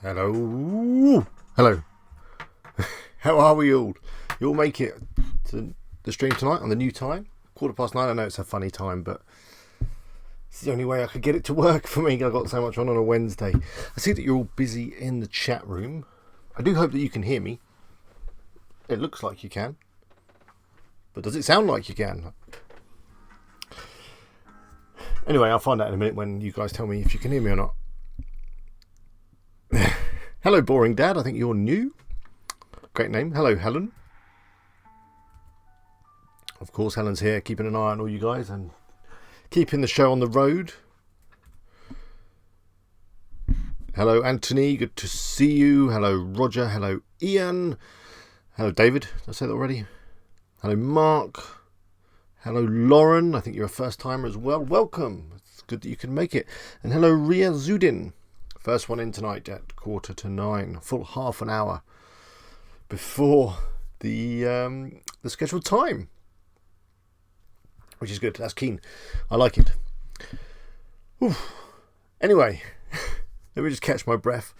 Hello. Hello. How are we all? You all make it to the stream tonight on the new time? 9:15. I know it's a funny time, but it's the only way I could get it to work for me. I've got so much on a Wednesday. I see that you're all busy in the chat room. I do hope that you can hear me. It looks like you can. But does it sound like you can? Anyway, I'll find out in a minute when you guys tell me if you can hear me or not. Hello, Boring Dad. I think you're new. Great name. Hello, Helen. Of course, Helen's here, keeping an eye on all you guys and keeping the show on the road. Hello, Anthony. Good to see you. Hello, Roger. Hello, Ian. Hello, David. Did I say that already? Hello, Mark. Hello, Lauren. I think you're a first-timer as well. Welcome. It's good that you can make it. And hello, Ria Zudin. First one in tonight at 9:15. Full half an hour before the scheduled time, which is good. That's keen. I like it. Oof. Anyway, let me just catch my breath.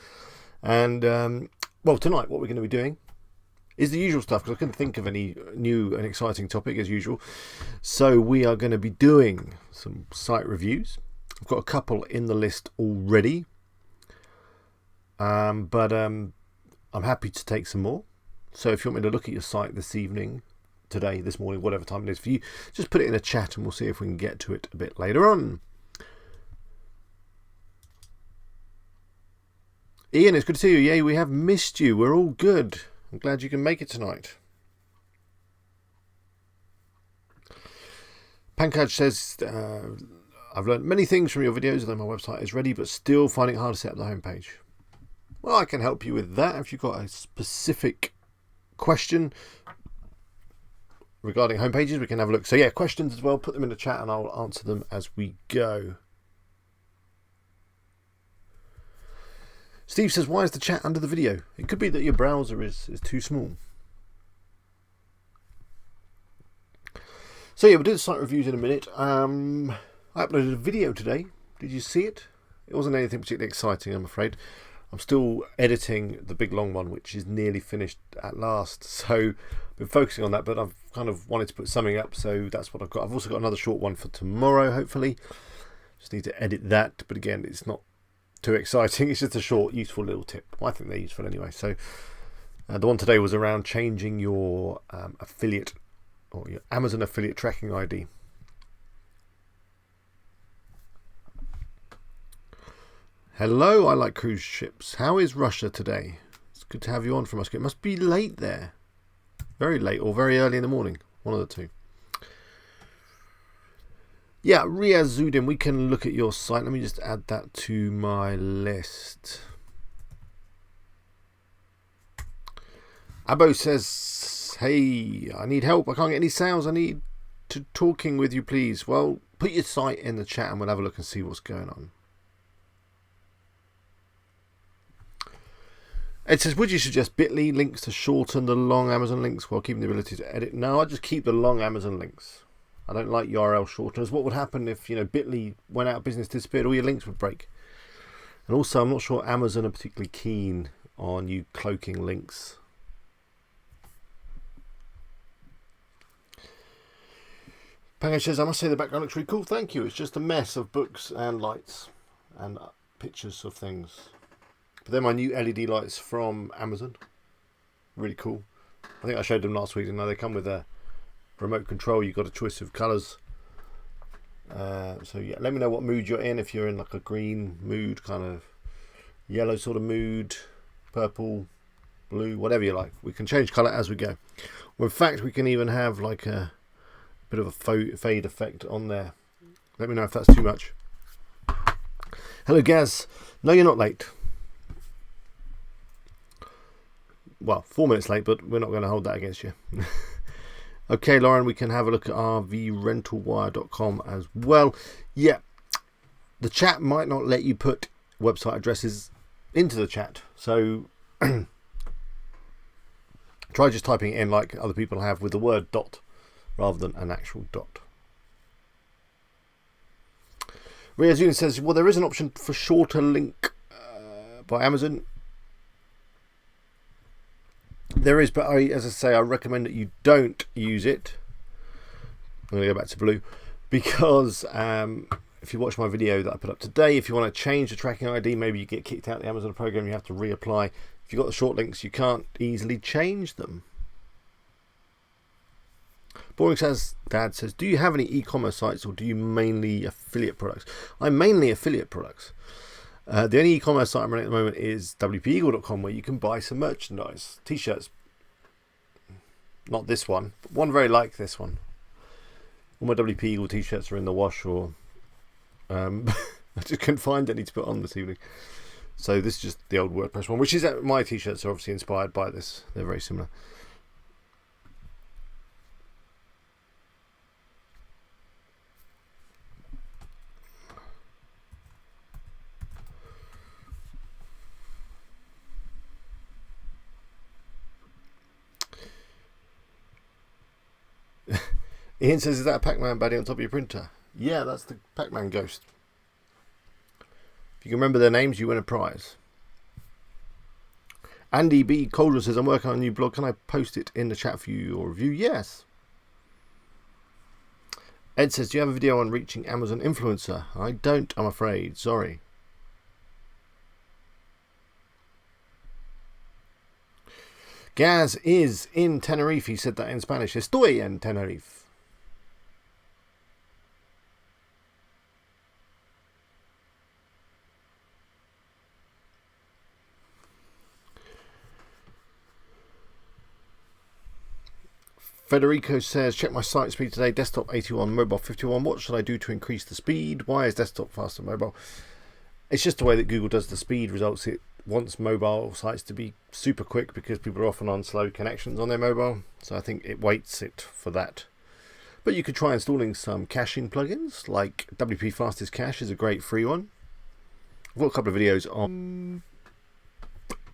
And well, tonight what we're going to be doing is the usual stuff, because I couldn't think of any new and exciting topic as usual. So we are going to be doing some site reviews. I've got a couple in the list already. But I'm happy to take some more. So if you want me to look at your site this evening, today, this morning, whatever time it is for you, just put it in a chat and we'll see if we can get to it a bit later on. Ian, it's good to see you. Yay, we have missed you. We're all good. I'm glad you can make it tonight. Pankaj says, I've learned many things from your videos, although my website is ready, but still finding it hard to set up the homepage. Well, I can help you with that if you've got a specific question regarding homepages. We can have a look. So yeah, questions as well. Put them in the chat and I'll answer them as we go. Steve says, why is the chat under the video? It could be that your browser is too small. So yeah, we'll do the site reviews in a minute. I uploaded a video today. Did you see it? It wasn't anything particularly exciting, I'm afraid. I'm still editing the big long one, which is nearly finished at last. So I've been focusing on that, but I've kind of wanted to put something up, so that's what I've got. I've also got another short one for tomorrow, hopefully. Just need to edit that, but again, it's not too exciting. It's just a short, useful little tip. Well, I think they're useful anyway. So the one today was around changing your affiliate or your Amazon affiliate tracking ID. Hello, I like cruise ships. How is Russia today? It's good to have you on from Moscow. It must be late there. Very late or very early in the morning. One of the two. Yeah, Ria Zudin, we can look at your site. Let me just add that to my list. Abo says, hey, I need help. I can't get any sales. I need to talking with you, please. Well, put your site in the chat and we'll have a look and see what's going on. It says, would you suggest bit.ly links to shorten the long Amazon links while keeping the ability to edit? No, I just keep the long Amazon links. I don't like URL shorteners. What would happen if, bit.ly went out of business, disappeared, all your links would break? And also, I'm not sure Amazon are particularly keen on you cloaking links. Pango says, I must say the background looks really cool. Thank you. It's just a mess of books and lights and pictures of things. But they're my new LED lights from Amazon. Really cool. I think I showed them last week. Now they come with a remote control. You've got a choice of colours. So yeah, let me know what mood you're in. If you're in like a green mood, kind of yellow sort of mood, purple, blue, whatever you like. We can change colour as we go. Well, in fact, we can even have like a bit of a fade effect on there. Let me know if that's too much. Hello, Gaz. No, you're not late. Well, 4 minutes late, but we're not going to hold that against you. Okay, Lauren, we can have a look at rvrentalwire.com as well. Yeah, the chat might not let you put website addresses into the chat. So try just typing it in like other people have with the word dot rather than an actual dot. Ria Zuna says, well, there is an option for shorter link by Amazon. There is, but as I say, I recommend that you don't use it. I'm going to go back to blue because if you watch my video that I put up today, if you want to change the tracking ID, maybe you get kicked out of the Amazon program, you have to reapply. If you've got the short links, you can't easily change them. Boring Says Dad says, do you have any e-commerce sites or do you mainly affiliate products? I'm mainly affiliate products. The only e-commerce site I'm running at the moment is wpeagle.com, where you can buy some merchandise, t-shirts. Not this one, but one very like this one. All my WP Eagle t-shirts are in the wash, or I just couldn't find any to put on this evening. So this is just the old WordPress one, which is my t-shirts are obviously inspired by this. They're very similar. Ian says, is that a Pac-Man baddie on top of your printer? Yeah, that's the Pac-Man ghost. If you can remember their names, you win a prize. Andy B. Calder says, I'm working on a new blog. Can I post it in the chat for you or review? Yes. Ed says, do you have a video on reaching Amazon influencer? I don't, I'm afraid. Sorry. Gaz is in Tenerife. He said that in Spanish. Estoy en Tenerife. Federico says, check my site speed today. Desktop 81, mobile 51. What should I do to increase the speed? Why is desktop faster than mobile? It's just the way that Google does the speed results. It wants mobile sites to be super quick because people are often on slow connections on their mobile. So I think it weights it for that. But you could try installing some caching plugins, like WP Fastest Cache is a great free one. I've got a couple of videos on.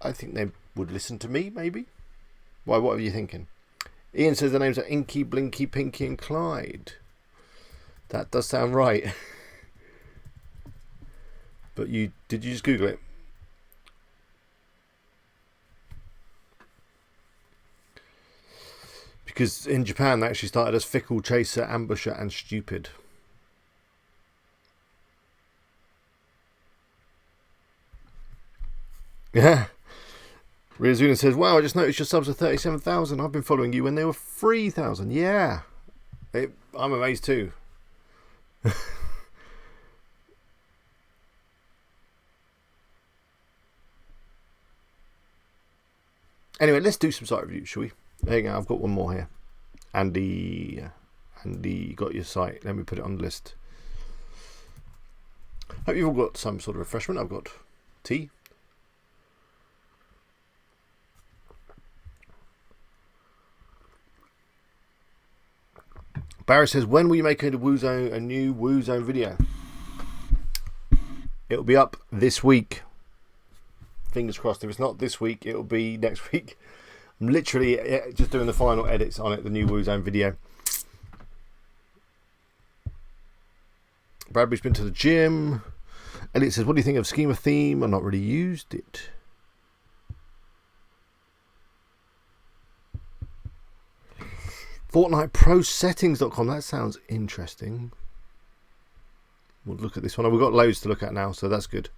I think they would listen to me, maybe. Why? What are you thinking? Ian says the names are Inky, Blinky, Pinky and Clyde. That does sound right. But did you just Google it? Because in Japan they actually started as Fickle, Chaser, Ambusher and Stupid. Yeah. Riazuna says, wow, I just noticed your subs are 37,000. I've been following you when they were 3,000. Yeah. I'm amazed too. Anyway, let's do some site reviews, shall we? There you go. I've got one more here. Andy got your site. Let me put it on the list. Hope you've all got some sort of refreshment. I've got tea. Barry says, when will you make a new WooZone video? It'll be up this week. Fingers crossed. If it's not this week, it'll be next week. I'm literally just doing the final edits on it, the new WooZone video. Bradbury's been to the gym. Elliot says, what do you think of Schema Theme? I've not really used it. FortniteProSettings.com. That sounds interesting. We'll look at this one. We've got loads to look at now, so that's good.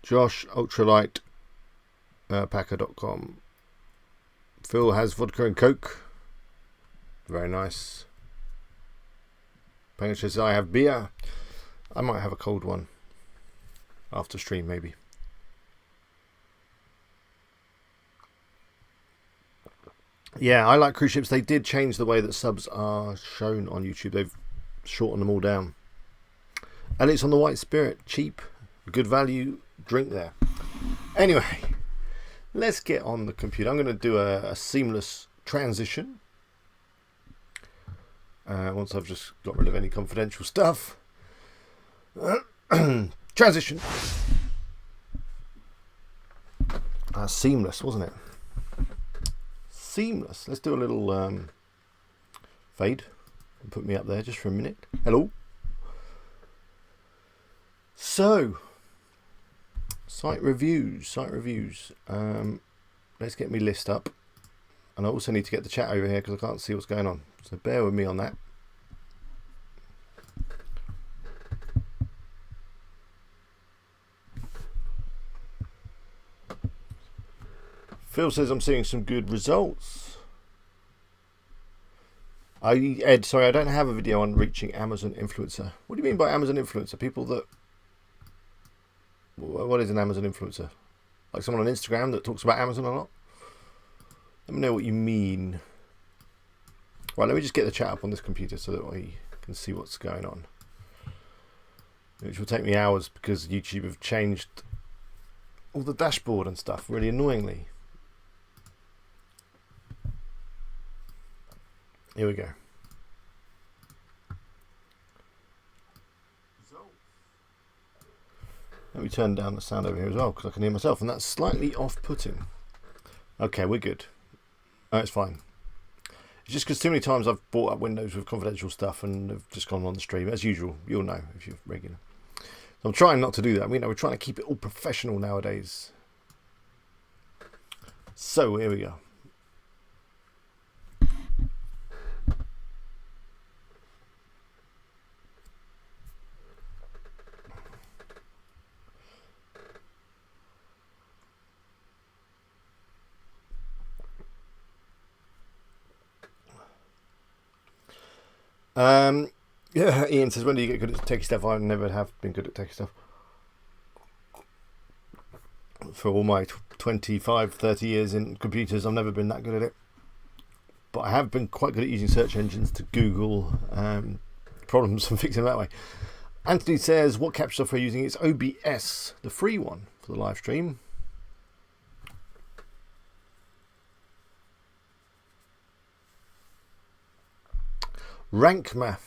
Josh, Ultralight, Packer.com. Phil has vodka and Coke. Very nice. Penguin says, I have beer. I might have a cold one after stream, maybe. Yeah, I like cruise ships. They did change the way that subs are shown on YouTube. They've shortened them all down. And it's on the White Spirit. Cheap, good value drink there. Anyway, let's get on the computer. I'm going to do a seamless transition. Once I've just got rid of any confidential stuff. Transition. Seamless, wasn't it? Seamless. Let's do a little fade and put me up there just for a minute. Hello. So, site reviews. Let's get me list up. And I also need to get the chat over here because I can't see what's going on. So bear with me on that. Phil says I'm seeing some good results. Ed, sorry, I don't have a video on reaching Amazon influencer. What do you mean by Amazon influencer? People that... What is an Amazon influencer? Like someone on Instagram that talks about Amazon a lot? Let me know what you mean. Right, let me just get the chat up on this computer so that I can see what's going on. Which will take me hours because YouTube have changed all the dashboard and stuff really annoyingly. Here we go. Let me turn down the sound over here as well because I can hear myself and that's slightly off-putting. Okay, we're good. Oh, it's fine. It's just because too many times I've brought up windows with confidential stuff and have just gone on the stream. As usual, you'll know if you're regular. So I'm trying not to do that. I mean, we're trying to keep it all professional nowadays. So here we go. Yeah, Ian says, when do you get good at techie stuff? I never have been good at techie stuff. For all my 25, 30 years in computers, I've never been that good at it. But I have been quite good at using search engines to Google problems and fixing them that way. Anthony says, what capture software are you using? It's OBS, the free one for the live stream. Rank math.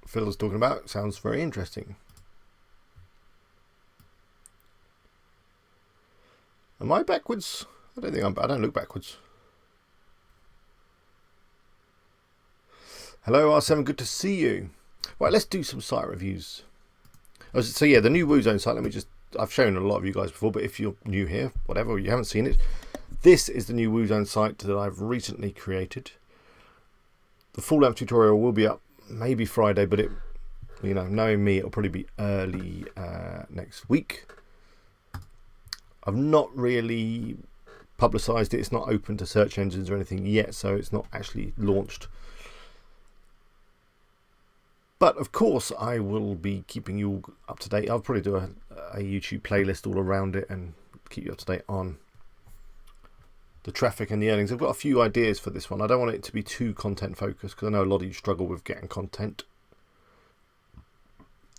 Phil was talking about. Sounds very interesting. Am I backwards? I don't think I don't look backwards. Hello R7, good to see you. Right, let's do some site reviews. So yeah, the new WooZone site. I've shown a lot of you guys before, but if you're new here, whatever, you haven't seen it, this is the new WooZone site that I've recently created. The full length tutorial will be up maybe Friday, but it, you know, knowing me, it'll probably be early next week. I've not really publicised it. It's not open to search engines or anything yet, so it's not actually launched. But of course, I will be keeping you all up to date. I'll probably do a YouTube playlist all around it and keep you up to date on the traffic and the earnings. I've got a few ideas for this one. I don't want it to be too content focused because I know a lot of you struggle with getting content.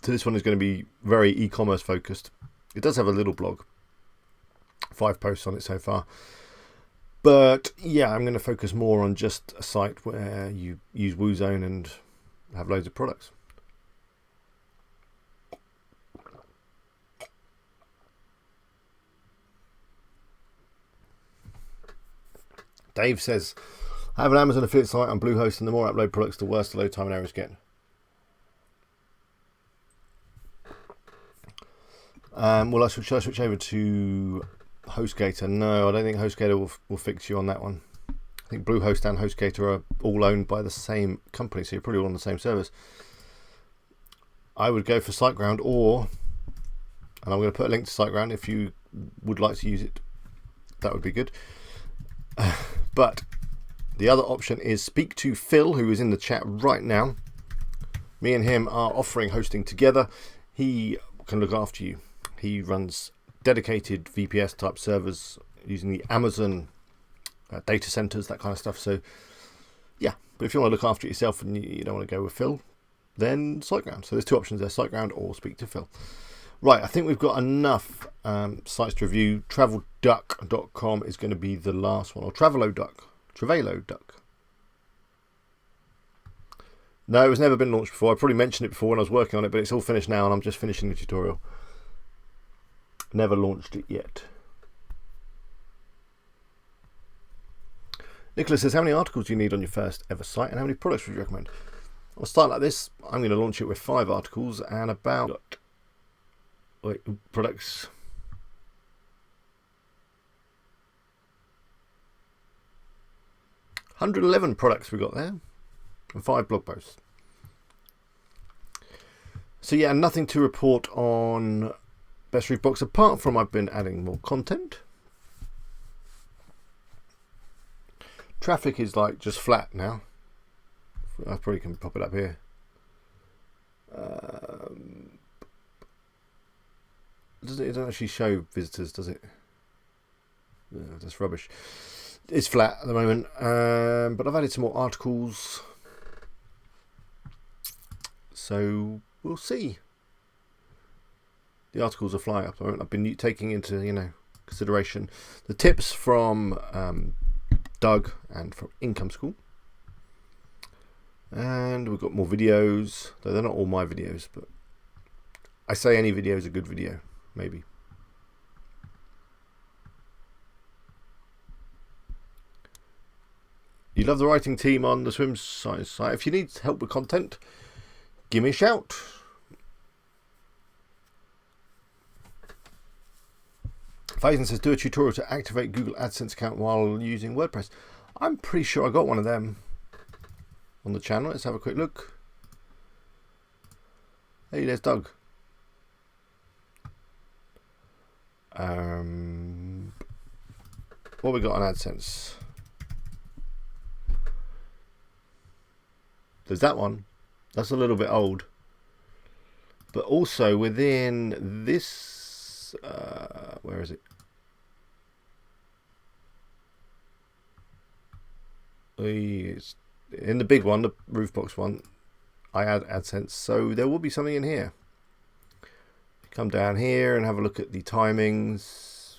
So this one is going to be very e-commerce focused. It does have a little blog, 5 posts on it so far. But yeah, I'm going to focus more on just a site where you use WooZone and have loads of products. Dave says, I have an Amazon affiliate site on Bluehost, and the more I upload products, the worse the load time and errors get. Should I switch over to HostGator? No, I don't think HostGator will fix you on that one. I think Bluehost and HostGator are all owned by the same company, so you're probably all on the same service. I would go for SiteGround, and I'm going to put a link to SiteGround if you would like to use it. That would be good. But the other option is speak to Phil, who is in the chat right now. Me and him are offering hosting together. He can look after you. He runs dedicated VPS type servers using the Amazon data centers, that kind of stuff. So yeah, but if you want to look after it yourself and you don't want to go with Phil, then SiteGround. So there's 2 options there, SiteGround or speak to Phil. Right, I think we've got enough sites to review. TravelDuck.com is going to be the last one, or Traveloduck. No, it was never been launched before. I probably mentioned it before when I was working on it, but it's all finished now and I'm just finishing the tutorial. Never launched it yet. Nicholas says, how many articles do you need on your first ever site and how many products would you recommend? I'll start like this. I'm going to launch it with 5 articles and about products. 111 products we got there, and 5 blog posts. So yeah, nothing to report on Best Reef Box apart from I've been adding more content. Traffic is like just flat now. I probably can pop it up here. It doesn't actually show visitors, does it? No, that's rubbish. It's flat at the moment, but I've added some more articles, so we'll see. The articles are flying up. I've been taking into consideration the tips from Doug and from Income School, and we've got more videos, though they're not all my videos, but I say any video is a good video, maybe. You love the writing team on the swim science site. If you need help with content, give me a shout. Faison says, do a tutorial to activate Google AdSense account while using WordPress. I'm pretty sure I got one of them on the channel. Let's have a quick look. Hey, there's Doug. What we got on AdSense? There's that one. That's a little bit old. But also within this, where is it? It's in the big one, the Roofbox one, I add AdSense. So there will be something in here. Come down here and have a look at the timings.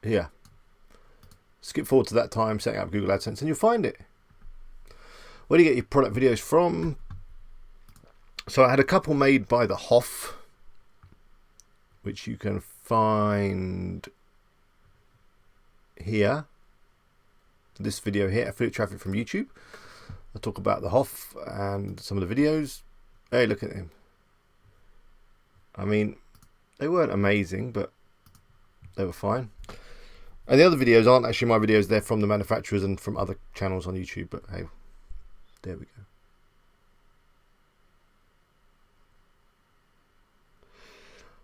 Here. Skip forward to that time, setting up Google AdSense, and you'll find it. Where do you get your product videos from? So I had a couple made by the Hoff, which you can find here. This video here, affiliate traffic from YouTube. I'll talk about the Hoff and some of the videos. Hey, look at him. I mean, they weren't amazing, but they were fine. And the other videos aren't actually my videos, they're from the manufacturers and from other channels on YouTube, but hey, there we go.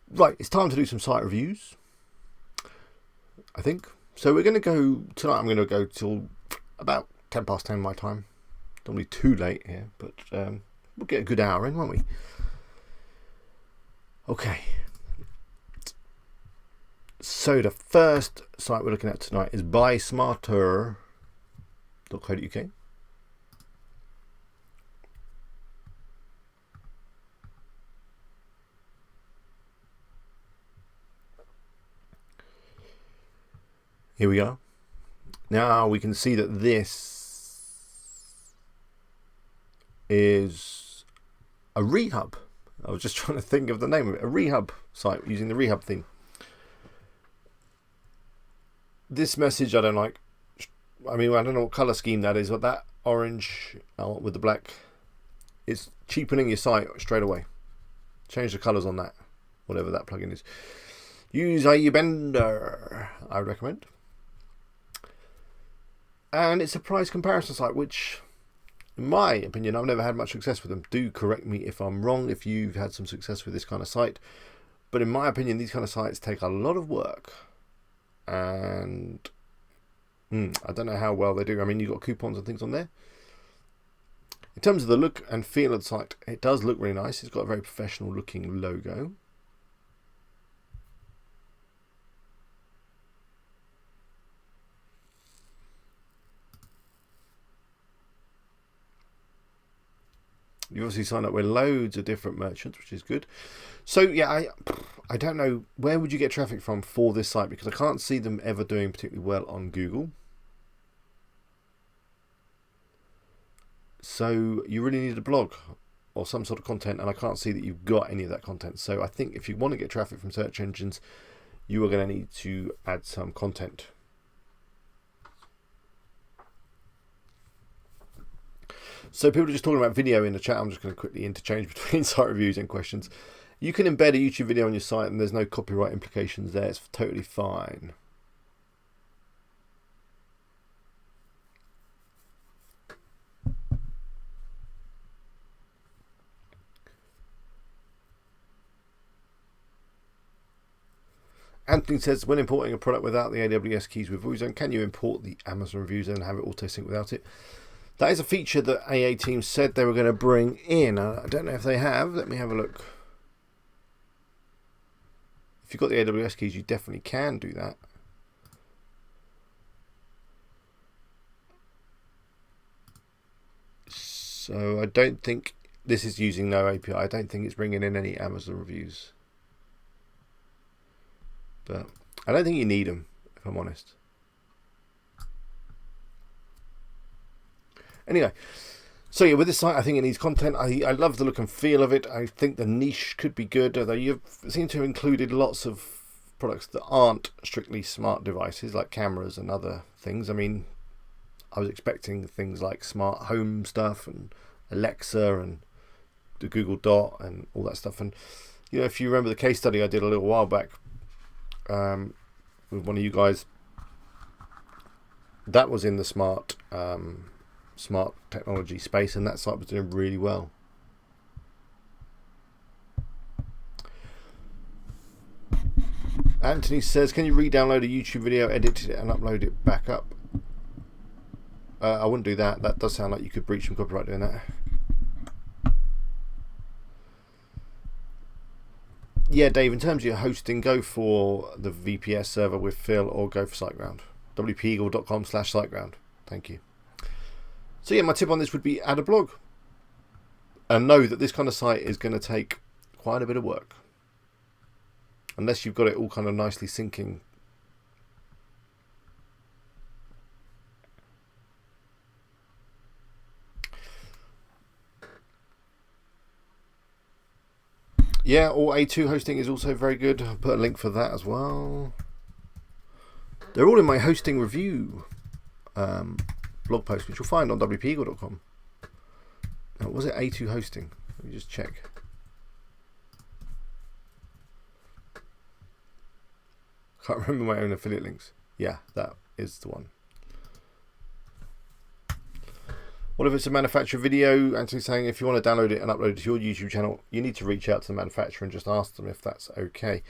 Right, it's time to do some site reviews, I think. So we're going to go, tonight I'm going to go till about 10 past 10 my time. Don't be too late here, but we'll get a good hour in, won't we? Okay. So the first site we're looking at tonight is buysmarter.co.uk. Here we go. Now we can see that this is a Rehub. I was just trying to think of the name of it. A Rehub site using the Rehub theme. This message I don't like. I mean, I don't know what colour scheme that is, but that orange with the black, it's cheapening your site straight away. Change the colours on that, whatever that plugin is. Use Bender, I would recommend. And it's a price comparison site, which, in my opinion, I've never had much success with them. Do correct me if I'm wrong, if you've had some success with this kind of site. But in my opinion, these kind of sites take a lot of work. And I don't know how well they do. I mean, you've got coupons and things on there. In terms of the look and feel of the site, it does look really nice. It's got a very professional looking logo. You obviously sign up with loads of different merchants, which is good. So yeah, I don't know, where would you get traffic from for this site, because I can't see them ever doing particularly well on Google. So you really need a blog or some sort of content, and I can't see that you've got any of that content. So I think if you want to get traffic from search engines, you are going to need to add some content. So people are just talking about video in the chat. I'm just going to quickly interchange between site reviews and questions. You can embed a YouTube video on your site and there's no copyright implications there. It's totally fine. Anthony says, when importing a product without the AWS keys with WooZone, can you import the Amazon reviews and have it auto-sync without it? That is a feature that AA team said they were going to bring in. I don't know if they have. Let me have a look. If you've got the AWS keys, you definitely can do that. So I don't think this is using no API. I don't think it's bringing in any Amazon reviews. But I don't think you need them, if I'm honest. Anyway, so yeah, with this site, I think it needs content. I love the look and feel of it. I think the niche could be good, although you seem to have included lots of products that aren't strictly smart devices, like cameras and other things. I mean, I was expecting things like smart home stuff and Alexa and the Google Dot and all that stuff. And, you know, if you remember the case study I did a little while back, with one of you guys, that was in the smart technology space, and that site was doing really well. Anthony says, can you re-download a YouTube video, edit it and upload it back up? I wouldn't do that. That does sound like you could breach some copyright doing that. Yeah, Dave, in terms of your hosting, go for the VPS server with Phil or go for SiteGround. wpeagle.com/SiteGround. Thank you. So yeah, my tip on this would be add a blog. And know that this kind of site is going to take quite a bit of work. Unless you've got it all kind of nicely syncing. Yeah, or A2 hosting is also very good. I'll put a link for that as well. They're all in my hosting review blog post, which you'll find on wpeagle.com. Now, was it A2 hosting? Let me just check. Can't remember my own affiliate links. Yeah, that is the one. What if it's a manufacturer video? Anthony's saying if you want to download it and upload it to your YouTube channel, you need to reach out to the manufacturer and just ask them if that's okay.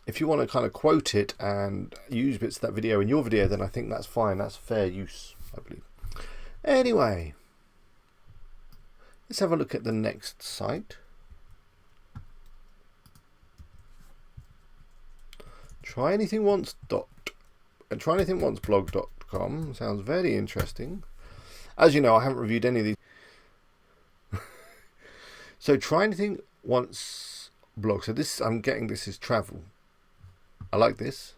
If you want to kind of quote it and use bits of that video in your video, then I think that's fine. That's fair use, I believe. Anyway, let's have a look at the next site. tryanythingOnce.blog.com sounds very interesting. As you know, I haven't reviewed any of these. So Try Anything Once blog. So this, I'm getting, this is travel. I like this.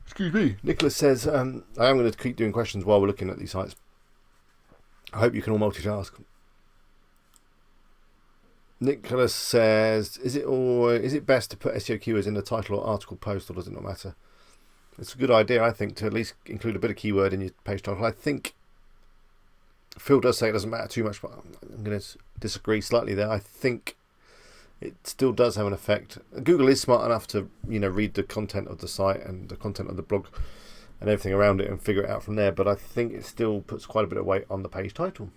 Excuse me. Nicholas says, I am going to keep doing questions while we're looking at these sites. I hope you can all multitask. Nicholas says, is it best to put SEO keywords in the title or article post, or does it not matter? It's a good idea, I think, to at least include a bit of keyword in your page title. I think Phil does say it doesn't matter too much, but I'm going to disagree slightly there. I think it still does have an effect. Google is smart enough to, you know, read the content of the site and the content of the blog and everything around it and figure it out from there, but I think it still puts quite a bit of weight on the page title.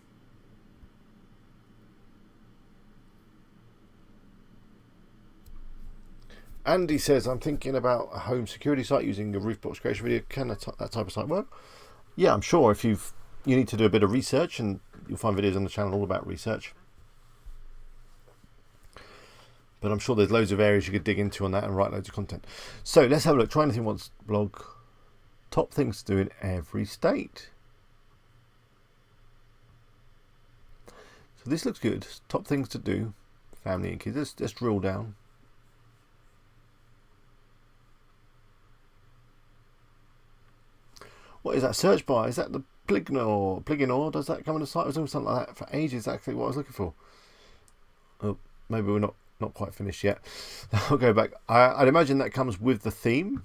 Andy says, I'm thinking about a home security site using a roof box creation video. Can that type of site work? Yeah, I'm sure if you need to do a bit of research, and you'll find videos on the channel all about research. But I'm sure there's loads of areas you could dig into on that and write loads of content. So let's have a look. Try Anything Once blog. Top things to do in every state. So this looks good. Top things to do. Family and kids. Let's drill down. What is that search bar? Is that the Plignor, does that come on the site? It was doing something like that for ages, exactly what I was looking for. Oh, maybe we're not quite finished yet. I'll go back. I'd imagine that comes with the theme.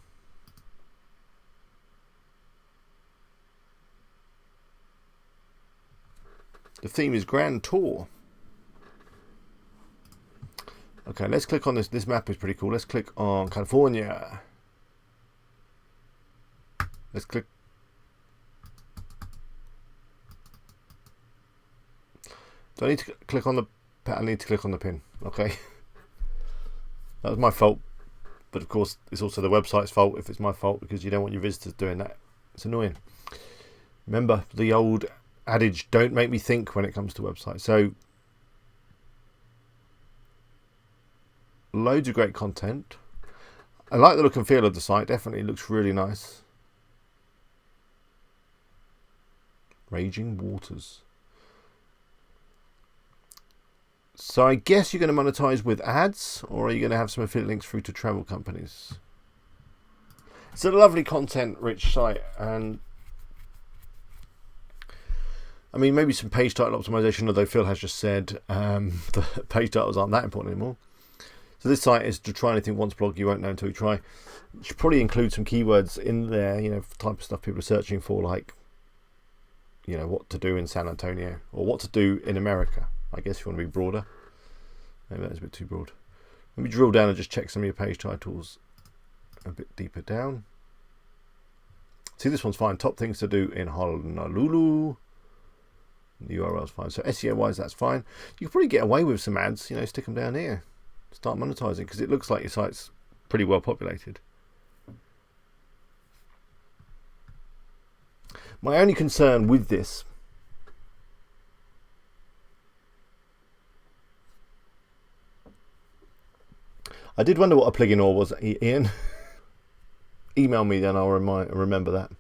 The theme is Grand Tour. Okay, let's click on this. This map is pretty cool. Let's click on California. Let's click. Do I need to click on the... I need to click on the pin. Okay. That was my fault. But of course, it's also the website's fault if it's my fault, because you don't want your visitors doing that. It's annoying. Remember the old adage, don't make me think when it comes to websites. So, loads of great content. I like the look and feel of the site. Definitely looks really nice. Raging Waters. So I guess you're going to monetize with ads, or are you going to have some affiliate links through to travel companies? It's a lovely content-rich site, and I mean, maybe some page title optimization, although Phil has just said the page titles aren't that important anymore. So this site is to try anything once blog, you won't know until you try. You should probably include some keywords in there, you know, type of stuff people are searching for, like, you know, what to do in San Antonio, or what to do in America. I guess if you want to be broader. Maybe that's a bit too broad. Let me drill down and just check some of your page titles a bit deeper down. See, this one's fine. Top things to do in Honolulu. The URL's fine. So SEO wise, that's fine. You can probably get away with some ads, you know, stick them down here. Start monetizing, because it looks like your site's pretty well populated. My only concern with this I did wonder what a plugin or was, Ian. Email me, then I'll remember that.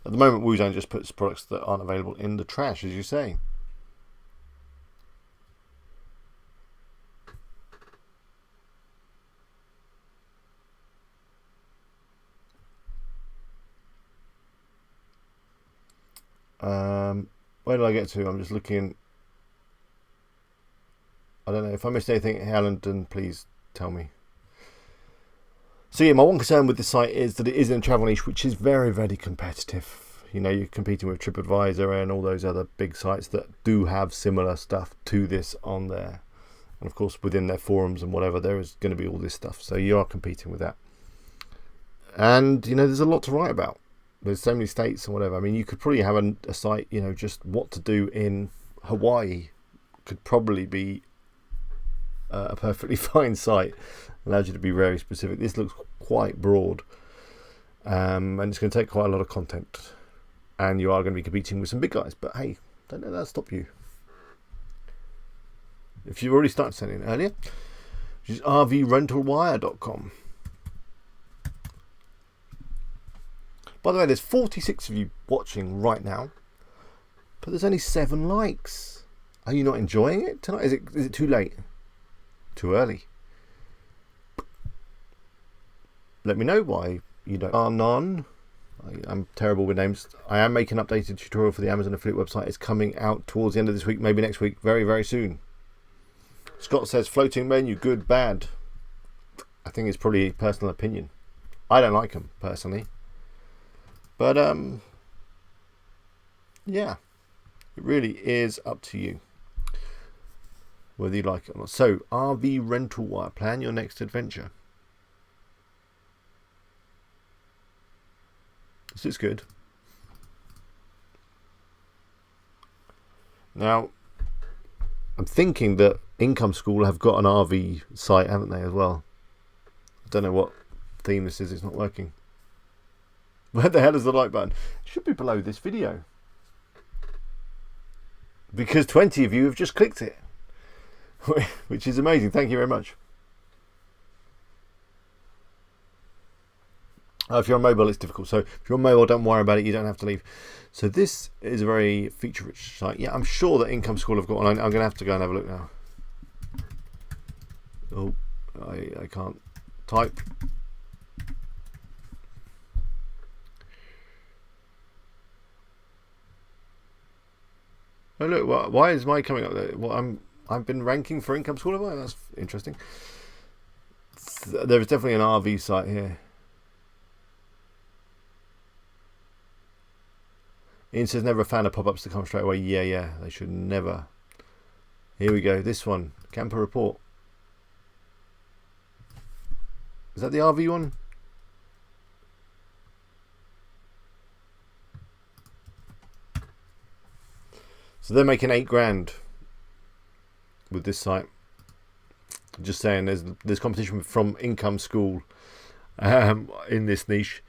At the moment, Woozone just puts products that aren't available in the trash, as you say. Where did I get to? I'm just looking. I don't know. If I missed anything, Helen, then please tell me. So yeah, my one concern with this site is that it is in a travel niche, which is very, very competitive. You know, you're competing with TripAdvisor and all those other big sites that do have similar stuff to this on there. And of course, within their forums and whatever, there is going to be all this stuff. So you are competing with that. And, you know, there's a lot to write about. There's so many states and whatever. I mean, you could probably have a site, you know, just what to do in Hawaii could probably be a perfectly fine site. Allows you to be very specific. This looks quite broad. And it's going to take quite a lot of content. And you are going to be competing with some big guys. But hey, don't let that stop you. If you've already started sending earlier, which is rvrentalwire.com. By the way, there's 46 of you watching right now, but there's only 7 likes. Are you not enjoying it tonight? Is it too late? Too early? Let me know why you don't. None. I'm terrible with names. I am making an updated tutorial for the Amazon affiliate website. It's coming out towards the end of this week, maybe next week, very, very soon. Scott says floating menu, good, bad. I think it's probably personal opinion. I don't like them personally. But, yeah, it really is up to you whether you like it or not. So, RV Rental Wire, plan your next adventure. This is good. Now, I'm thinking that Income School have got an RV site, haven't they, as well? I don't know what theme this is. It's not working. Where the hell is the like button? It should be below this video. Because 20 of you have just clicked it. Which is amazing. Thank you very much. If you're on mobile, it's difficult. So if you're on mobile, don't worry about it. You don't have to leave. So this is a very feature-rich site. Yeah, I'm sure that Income School have got one. I'm going to have to go and have a look now. Oh, I can't type. Oh look, why is mine coming up there? I've been ranking for income school, have I? That's interesting. There is definitely an RV site here. Ian says never a fan of pop-ups to come straight away. Yeah, they should never. Here we go. This one, camper report. Is that the RV one? So they're making $8,000 with this site. Just saying, there's competition from income school in this niche.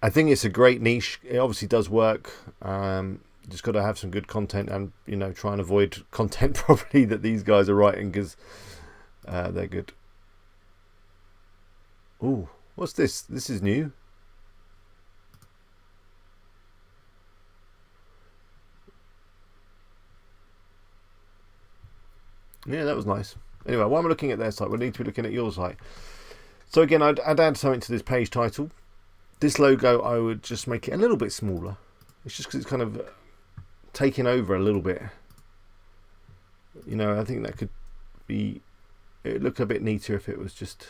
I think it's a great niche. It obviously does work. Just got to have some good content, and try and avoid content probably that these guys are writing, because they're good. Ooh, what's this? This is new. Yeah, that was nice. Anyway, while I'm looking at their site, we need to be looking at your site. So again, I'd add something to this page title. This logo, I would just make it a little bit smaller. It's just because it's kind of taking over a little bit. I think that could be... It would look a bit neater if it was just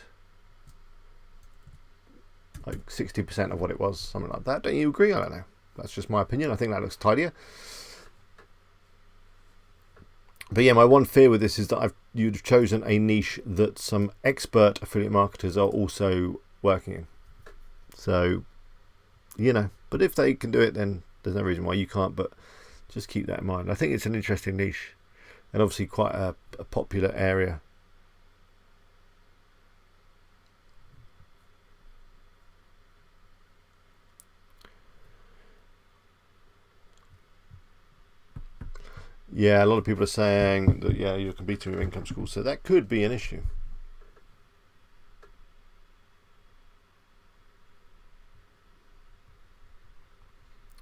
like 60% of what it was, something like that. Don't you agree? I don't know. That's just my opinion. I think that looks tidier. But yeah, my one fear with this is that you'd have chosen a niche that some expert affiliate marketers are also working in. So, but if they can do it, then there's no reason why you can't. But just keep that in mind. I think it's an interesting niche, and obviously quite a popular area. Yeah, a lot of people are saying that you're competing with income school, so that could be an issue.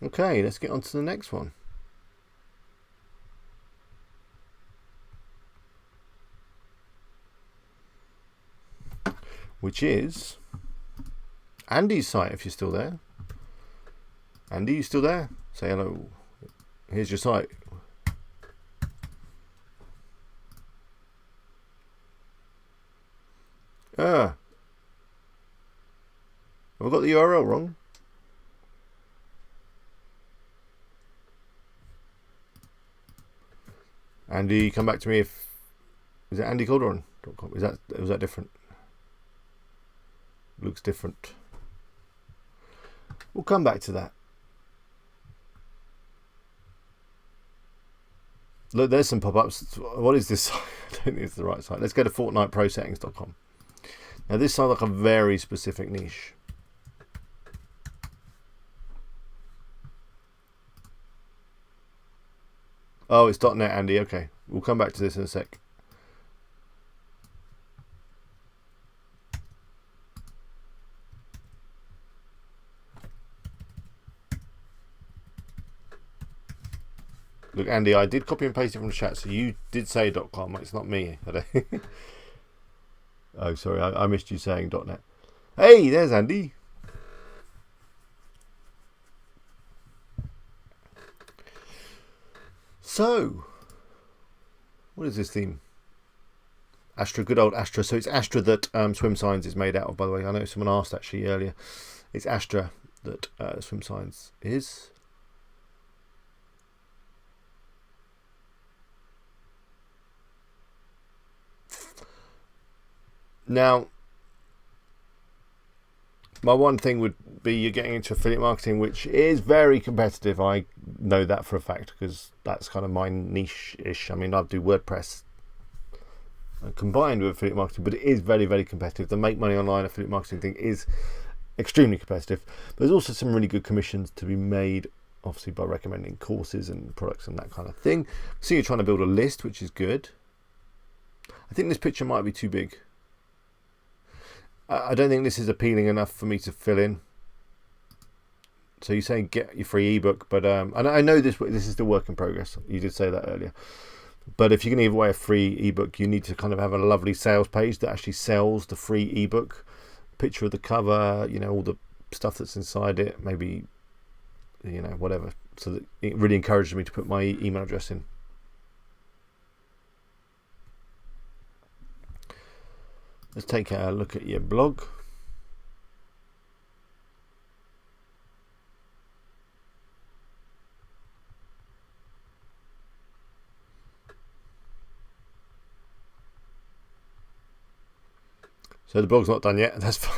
Okay, let's get on to the next one. Which is Andy's site, if you're still there. Andy, you still there? Say hello. Here's your site. Have I got the URL wrong? Andy, come back to me if... Is it andycalderon.com? Was that different? Looks different. We'll come back to that. Look, there's some pop-ups. What is this? I don't think it's the right site. Let's go to FortniteProSettings.com. Now this sounds like a very specific niche. Oh, it's .NET, Andy. Okay, we'll come back to this in a sec. Look, Andy, I did copy and paste it from the chat, so you did say .com. It's not me. Oh, sorry, I missed you saying .net. Hey, there's Andy. So, what is this theme? Astra, good old Astra. So it's Astra that Swim Signs is made out of, by the way. I know someone asked actually earlier. It's Astra that Swim Signs is. Now, my one thing would be you're getting into affiliate marketing, which is very competitive. I know that for a fact because that's kind of my niche-ish. I mean, I do WordPress combined with affiliate marketing, but it is very, very competitive. The make money online affiliate marketing thing is extremely competitive. There's also some really good commissions to be made, obviously, by recommending courses and products and that kind of thing. So you're trying to build a list, which is good. I think this picture might be too big. I don't think this is appealing enough for me to fill in. So you're saying get your free ebook, but and I know this is still work in progress. You did say that earlier. But if you're going to give away a free ebook, you need to kind of have a lovely sales page that actually sells the free ebook. Picture of the cover, all the stuff that's inside it, maybe, whatever. So that it really encourages me to put my email address in. Let's take a look at your blog. So the blog's not done yet. That's fine.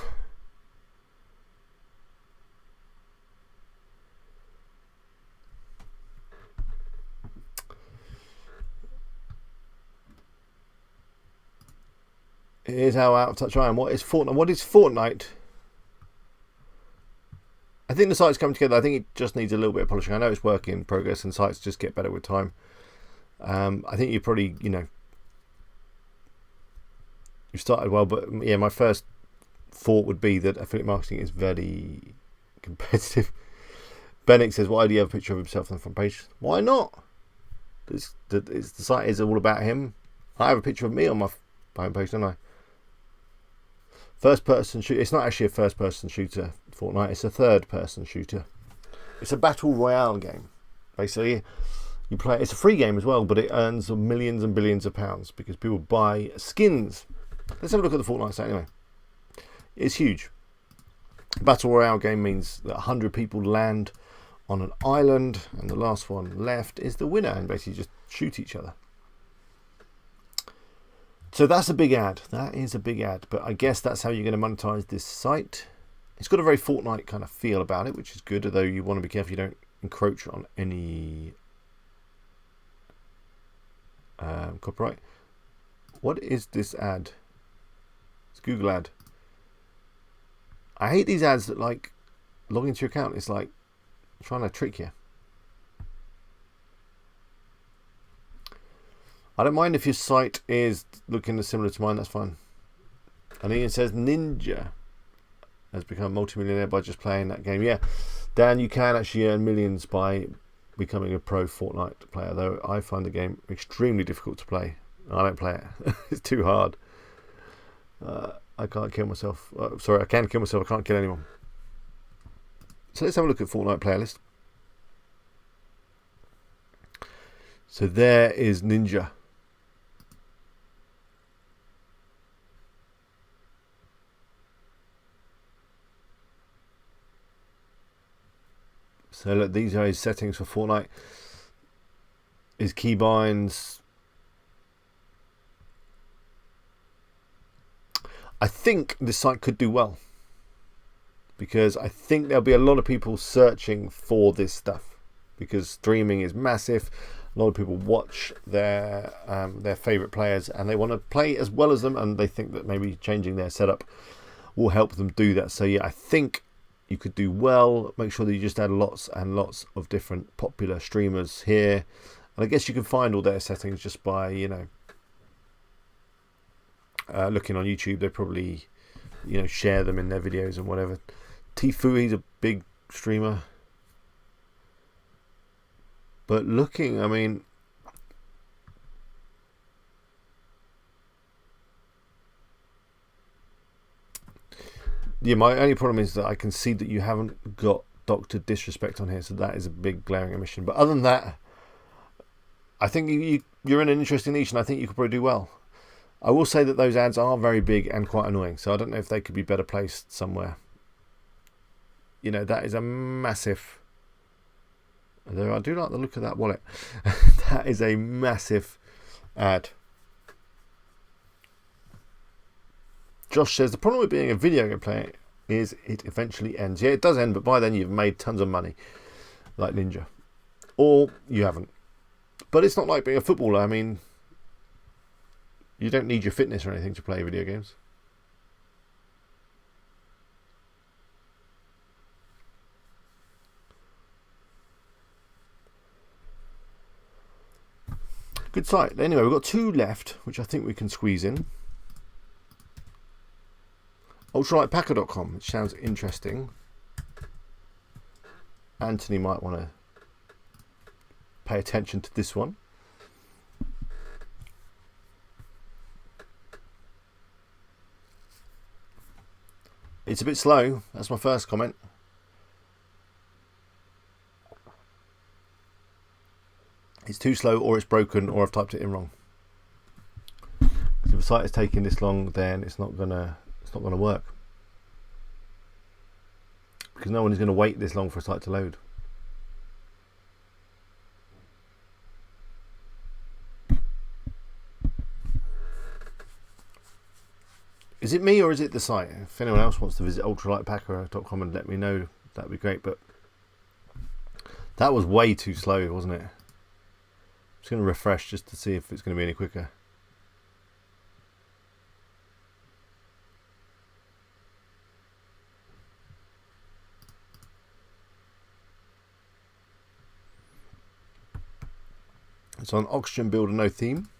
Here's how out of touch I am. What is Fortnite? I think the site's coming together. I think it just needs a little bit of polishing. I know it's work in progress, and sites just get better with time. I think you probably, you started well, but yeah, my first thought would be that affiliate marketing is very competitive. Bennett says, why do you have a picture of himself on the front page? Why not? The site is all about him. I have a picture of me on my homepage, don't I? First person shooter. It's not actually a first person shooter, Fortnite. It's a third person shooter. It's a battle royale game. Basically, you play. It's a free game as well, but it earns millions and billions of pounds because people buy skins. Let's have a look at the Fortnite site anyway. It's huge. Battle royale game means that 100 people land on an island, and the last one left is the winner, and basically just shoot each other. So that's a big ad. That is a big ad. But I guess that's how you're going to monetize this site. It's got a very Fortnite kind of feel about it, which is good, although you want to be careful you don't encroach on any copyright. What is this ad? It's a Google ad. I hate these ads that log into your account. It's like trying to trick you. I don't mind if your site is looking similar to mine, that's fine. And Ian says Ninja has become a multimillionaire by just playing that game. Yeah, Dan, you can actually earn millions by becoming a pro Fortnite player, though I find the game extremely difficult to play. I don't play it. It's too hard. I can't kill myself. Sorry, I can kill myself. I can't kill anyone. So let's have a look at Fortnite player list. So there is Ninja. So look, these are his settings for Fortnite. His keybinds. I think this site could do well, because I think there'll be a lot of people searching for this stuff, because streaming is massive. A lot of people watch their favorite players and they want to play as well as them, and they think that maybe changing their setup will help them do that. So yeah, I think you could do well. Make sure that you just add lots and lots of different popular streamers here, and I guess you can find all their settings just by looking on YouTube. They probably share them in their videos and whatever. Tifu, he's a big streamer. But looking, I mean, yeah, my only problem is that I can see that you haven't got Dr. Disrespect on here, so that is a big glaring omission. But other than that, I think you're in an interesting niche, and I think you could probably do well. I will say that those ads are very big and quite annoying, so I don't know if they could be better placed somewhere. That is a massive... Although I do like the look of that wallet. That is a massive ad. Josh says, the problem with being a video game player is it eventually ends. Yeah, it does end, but by then you've made tons of money, like Ninja. Or you haven't. But it's not like being a footballer. I mean, you don't need your fitness or anything to play video games. Good site. Anyway, we've got 2 left, which I think we can squeeze in. Ultralightpacker.com, which sounds interesting. Anthony might want to pay attention to this one. It's a bit slow. That's my first comment. It's too slow, or it's broken, or I've typed it in wrong. If the site is taking this long, then it's not gonna work, because no one is going to wait this long for a site to load. Is it me or is it the site? If anyone else wants to visit ultralightpacker.com and let me know, that'd be great. But that was way too slow, wasn't it? I'm just going to refresh just to see if it's going to be any quicker. It's on Oxygen Builder, no theme.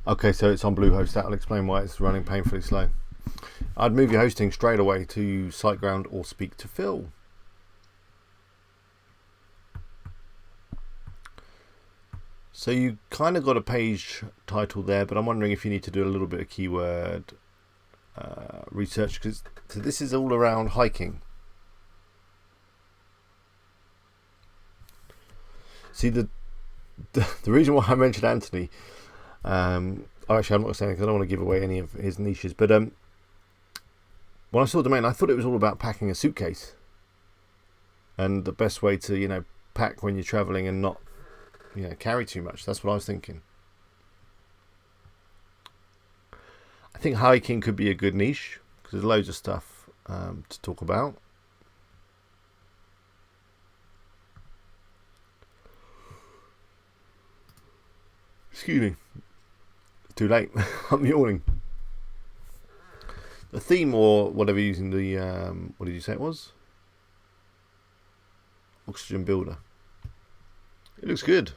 Okay, so it's on Bluehost. That'll explain why it's running painfully slow. I'd move your hosting straight away to SiteGround or Speak to Phil. So you kind of got a page title there, but I'm wondering if you need to do a little bit of keyword research, because so this is all around hiking. See, the reason why I mentioned Anthony, actually I'm not saying, because I don't want to give away any of his niches, but when I saw the domain, I thought it was all about packing a suitcase, and the best way to pack when you're traveling and not carry too much. That's what I was thinking. I think hiking could be a good niche, because there's loads of stuff to talk about. Excuse me, it's too late. I'm yawning. The theme, or whatever you're using, the what did you say it was? Oxygen Builder. It looks good.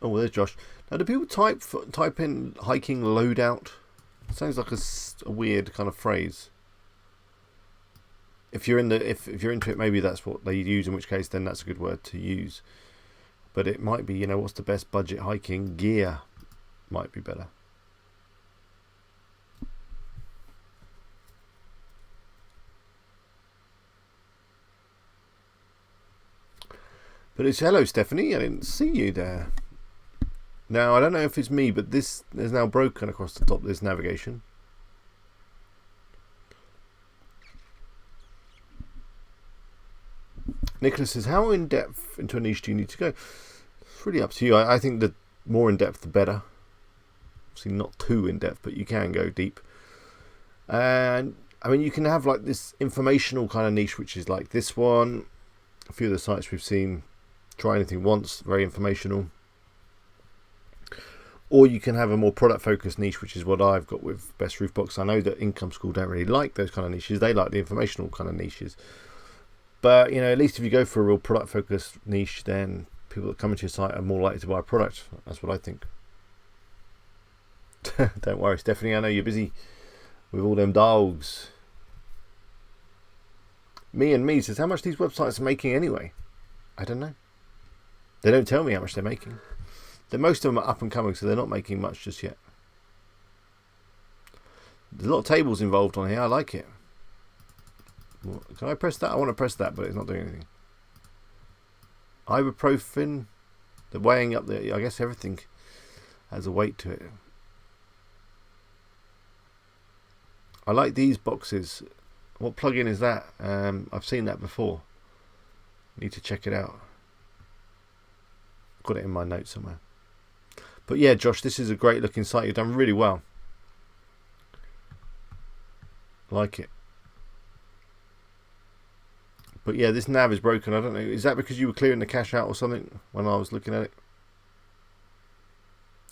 Oh, there's Josh. Now, do people type in hiking loadout? Sounds like a weird kind of phrase. If you're into it, maybe that's what they use, in which case then that's a good word to use. But it might be, what's the best budget hiking gear might be better. But it's hello Stephanie, I didn't see you there. Now I don't know if it's me, but this is now broken across the top of this navigation. Nicholas says, how in depth into a niche do you need to go? It's really up to you. I think the more in depth the better. Obviously not too in depth, but you can go deep. And I mean, you can have like this informational kind of niche, which is like this one. A few of the sites we've seen, try anything once, very informational. Or you can have a more product focused niche, which is what I've got with Best Roof Box. I know that Income School don't really like those kind of niches. They like the informational kind of niches. But at least if you go for a real product focused niche, then people that come into your site are more likely to buy a product. That's what I think. Don't worry, Stephanie, I know you're busy with all them dogs. Me says, how much these websites are making anyway? I don't know. They don't tell me how much they're making. Most of them are up and coming, so they're not making much just yet. There's a lot of tables involved on here. I like it. Can I press that? I want to press that, but it's not doing anything. Ibuprofen, the weighing up there. I guess everything has a weight to it. I like these boxes. What plugin is that? I've seen that before. Need to check it out. Got it in my notes somewhere. But yeah, Josh, this is a great looking site. You've done really well. Like it. But yeah, this nav is broken. I don't know. Is that because you were clearing the cache out or something when I was looking at it?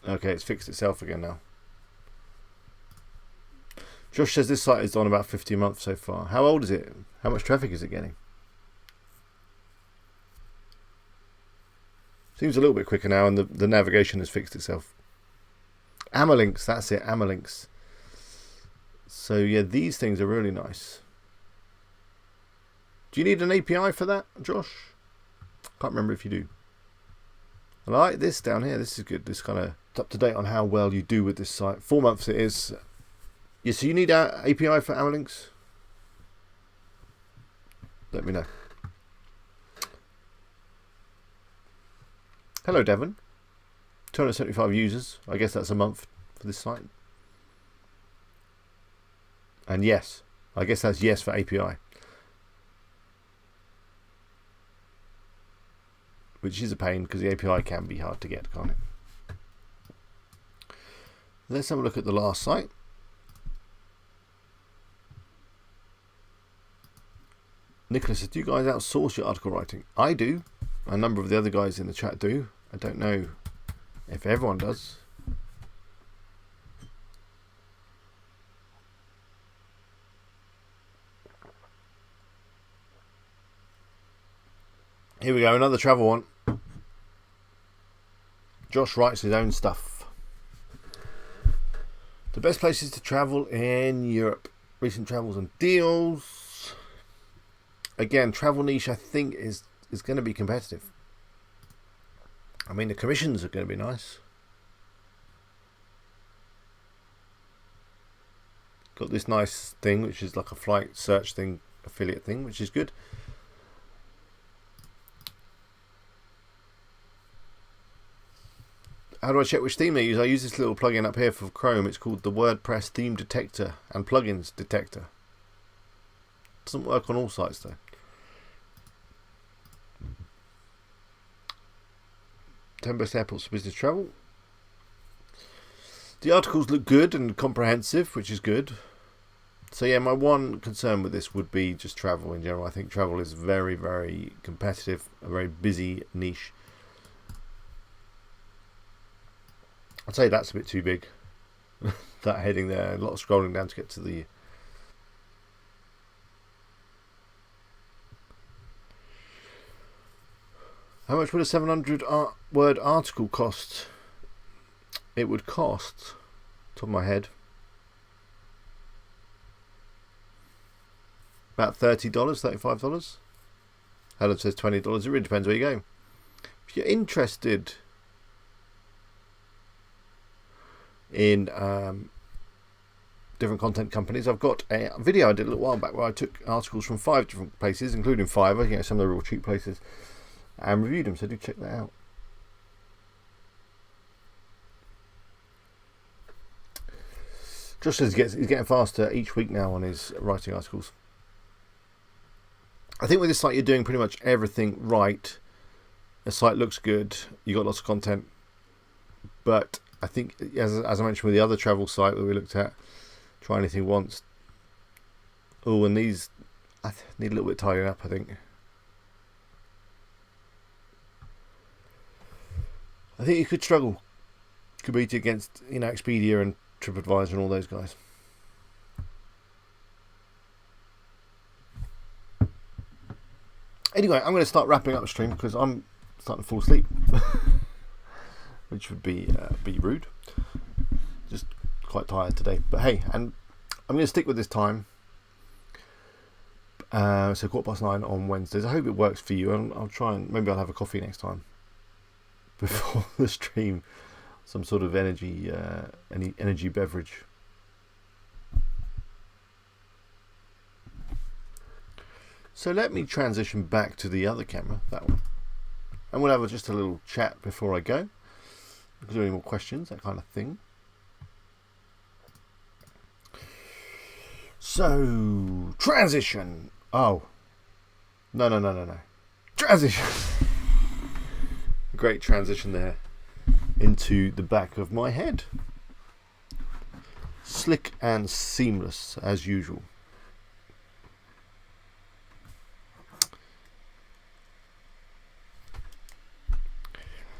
Okay, it's fixed itself again now. Josh says this site is on about 50 a month so far. How old is it? How much traffic is it getting? Seems a little bit quicker now, and the navigation has fixed itself. Amalinks, that's it, Amalinks. So yeah, these things are really nice. Do you need an API for that, Josh? Can't remember if you do. I like this down here. This is good. This kind of up to date on how well you do with this site. 4 months it is. Yeah, so you need an API for Amalinks? Let me know. Hello, Devon. 275 users. I guess that's a month for this site. And yes, I guess that's yes for API. Which is a pain because the API can be hard to get, can't it? Let's have a look at the last site. Nicholas says, do you guys outsource your article writing? I do. A number of the other guys in the chat do. I don't know if everyone does. Here we go, another travel one. Josh writes his own stuff. The best places to travel in Europe. Recent travels and deals. Again, travel niche I think is going to be competitive. I mean, the commissions are going to be nice. Got this nice thing, which is like a flight search thing, affiliate thing, which is good. How do I check which theme they use? I use this little plugin up here for Chrome. It's called the WordPress Theme Detector and Plugins Detector. Doesn't work on all sites though. 10 best airports for business travel. The articles look good and comprehensive, which is good. So yeah, my one concern with this would be just travel in general. I think travel is very, very competitive, a very busy niche. I'd say that's a bit too big. That heading there, a lot of scrolling down to get to the... How much would a 700 word article cost? It would cost, top of my head, about $30, $35. Adam says $20. It really depends where you go. If you're interested in different content companies, I've got a video I did a little while back where I took articles from 5 different places, including Fiverr, you know, some of the real cheap places, and reviewed them, so do check that out. Josh says he's getting faster each week now on his writing articles. I think with this site you're doing pretty much everything right. The site looks good, you got lots of content, but I think, as I mentioned with the other travel site that we looked at, Try Anything Once. Oh, and these I need a little bit tidying up, I think. I think you could struggle competing against, you know, Expedia and TripAdvisor and all those guys. Anyway, I'm going to start wrapping up the stream because I'm starting to fall asleep. Which would be rude. Just quite tired today. But hey, and I'm going to stick with this time. So 9:15 on Wednesdays. I hope it works for you. I'll try and maybe I'll have a coffee next time before the stream. Some sort of energy beverage. So let me transition back to the other camera, that one, and we'll have just a little chat before I go. If there are any more questions, that kind of thing. So, transition. Oh, no. Transition. Great transition there into the back of my head. Slick and seamless as usual.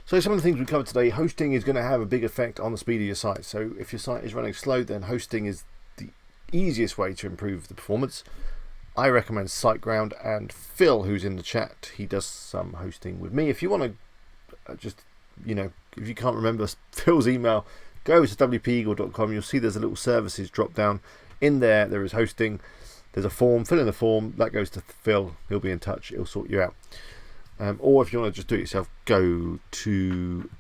So some of the things we covered today, hosting is going to have a big effect on the speed of your site. So if your site is running slow, then hosting is the easiest way to improve the performance. I recommend SiteGround, and Phil, who's in the chat, he does some hosting with me. If you want to just, you know, if you can't remember Phil's email, go over to wpeagle.com. You'll see there's a little services drop down. In there, there is hosting. There's a form. Fill in the form. That goes to Phil. He'll be in touch. He'll sort you out. Or if you want to just do it yourself, go to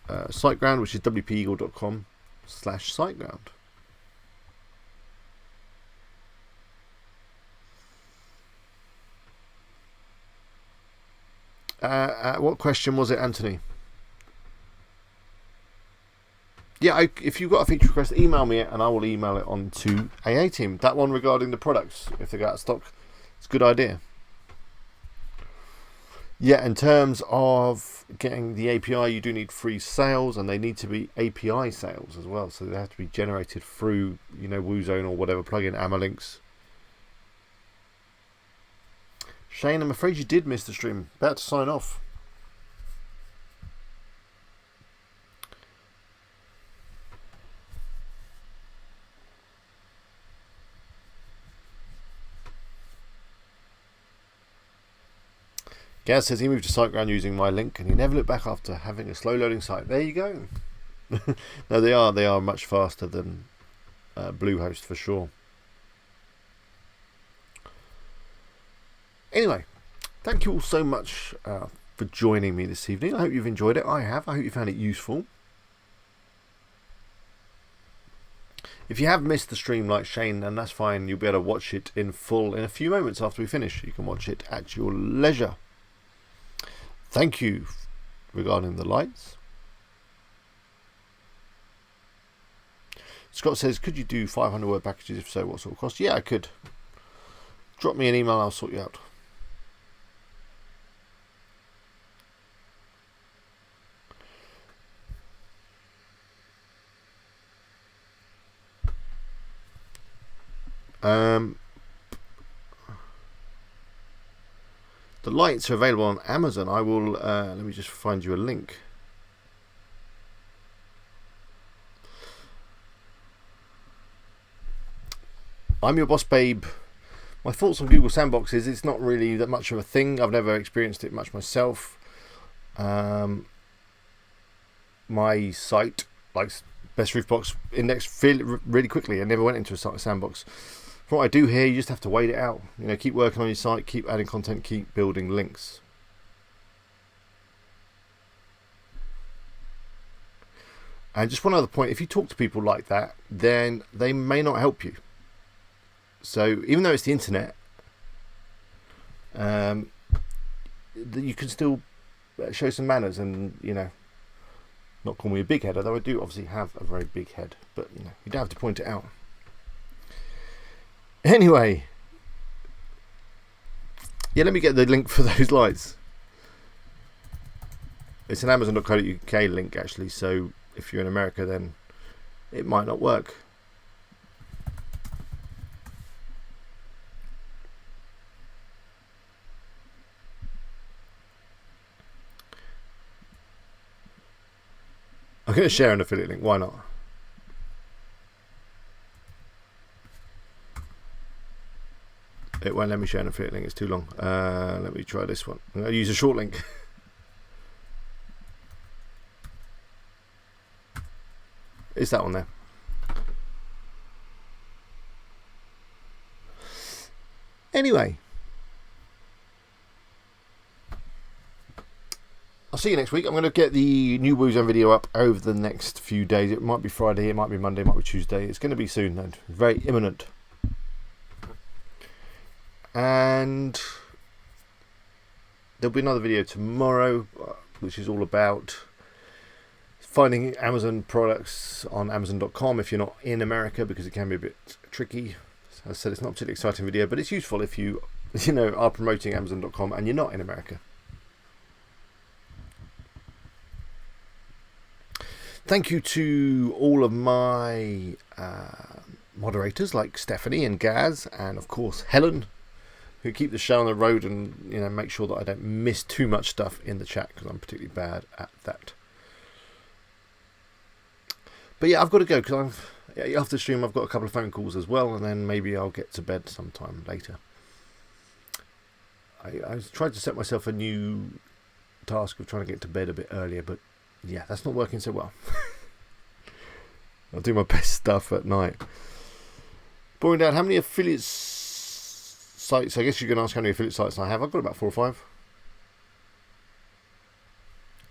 SiteGround, which is wpeagle.com/SiteGround. What question was it, Anthony? Yeah, if you've got a feature request, email me it and I will email it on to AA team. That one regarding the products, if they go out of stock, it's a good idea. Yeah, in terms of getting the API, you do need free sales, and they need to be API sales as well. So they have to be generated through, WooZone or whatever plugin, Amalinks. Shane, I'm afraid you did miss the stream. About to sign off. Gaz says he moved to SiteGround using my link and he never looked back after having a slow loading site. There you go. No, they are much faster than Bluehost for sure. Anyway, thank you all so much for joining me this evening. I hope you've enjoyed it. I have. I hope you found it useful. If you have missed the stream like Shane, then that's fine. You'll be able to watch it in full in a few moments after we finish. You can watch it at your leisure. Thank you regarding the lights. Scott says, could you do 500 word packages? If so, what sort of cost? Yeah, I could. Drop me an email, I'll sort you out. The lights are available on Amazon. I will, let me just find you a link. I'm your boss, babe. My thoughts on Google Sandbox is it's not really that much of a thing. I've never experienced it much myself. My site, like Best Roof Box, indexed really quickly. I never went into a sandbox. From what I do here, you just have to wait it out. Keep working on your site, keep adding content, keep building links. And just one other point, if you talk to people like that, then they may not help you. So even though it's the internet, you can still show some manners and, not call me a big head, although I do obviously have a very big head, but you don't have to point it out. Anyway, yeah, let me get the link for those lights. It's an Amazon.co.uk link actually, so if you're in America then it might not work. I'm going to share an affiliate link, why not? It won't let me share an affiliate link, it's too long. Let me try this one. I'm going to use a short link. Is that one there? Anyway, I'll see you next week. I'm going to get the new WooZone video up over the next few days. It might be Friday, it might be Monday, it might be Tuesday. It's going to be soon and very imminent. And there'll be another video tomorrow, which is all about finding Amazon products on Amazon.com if you're not in America, because it can be a bit tricky. As I said, it's not a particularly exciting video, but it's useful if you are promoting Amazon.com and you're not in America. Thank you to all of my moderators like Stephanie and Gaz and of course Helen, who keep the show on the road and make sure that I don't miss too much stuff in the chat, because I'm particularly bad at that. But yeah, I've got to go because after the stream I've got a couple of phone calls as well, and then maybe I'll get to bed sometime later. I tried to set myself a new task of trying to get to bed a bit earlier, but yeah, that's not working so well. I'll do my best stuff at night. Boring Dad, how many affiliates sites? I guess you can ask how many affiliate sites I have. I've got about 4 or 5.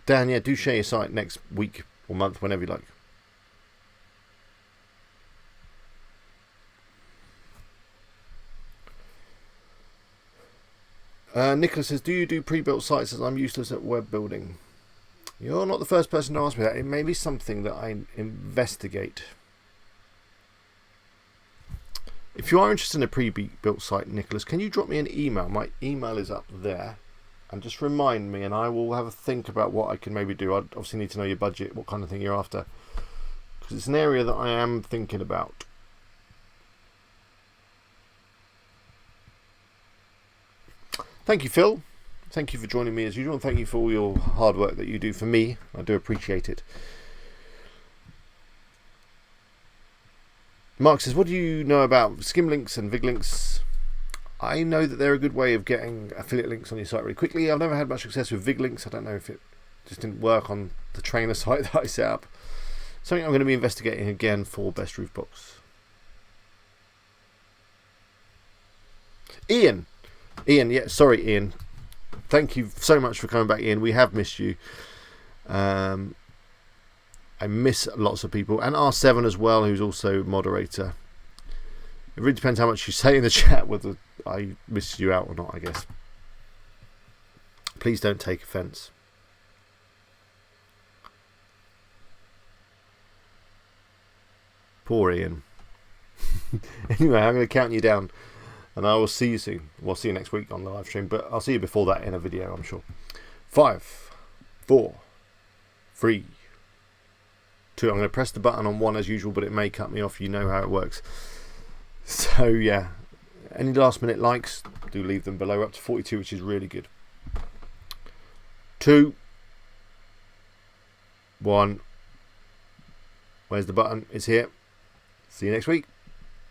Dan, yeah, do share your site next week or month, whenever you like. Nicholas says, do you do pre-built sites, as I'm useless at web building? You're not the first person to ask me that. It may be something that I investigate. If you are interested in a pre-built site, Nicholas, can you drop me an email? My email is up there. And just remind me, and I will have a think about what I can maybe do. I obviously need to know your budget, what kind of thing you're after. Because it's an area that I am thinking about. Thank you, Phil. Thank you for joining me as usual. And thank you for all your hard work that you do for me. I do appreciate it. Mark says, what do you know about skim links and vig links? I know that they're a good way of getting affiliate links on your site really quickly. I've never had much success with vig links. I don't know if it just didn't work on the trainer site that I set up. Something I'm going to be investigating again for Best Roof Box. Ian, yeah, sorry, Ian. Thank you so much for coming back, Ian. We have missed you. I miss lots of people, and R7 as well, who's also moderator. It really depends how much you say in the chat whether I miss you out or not, I guess. Please don't take offence. Poor Ian. Anyway, I'm going to count you down, and I will see you soon. We'll see you next week on the live stream, but I'll see you before that in a video, I'm sure. 5, 4, 3, 2. I'm going to press the button on 1 as usual, but it may cut me off. You know how it works. So yeah, any last minute likes, do leave them below. We're up to 42, which is really good. 2, 1. Where's the button? It's here. See you next week.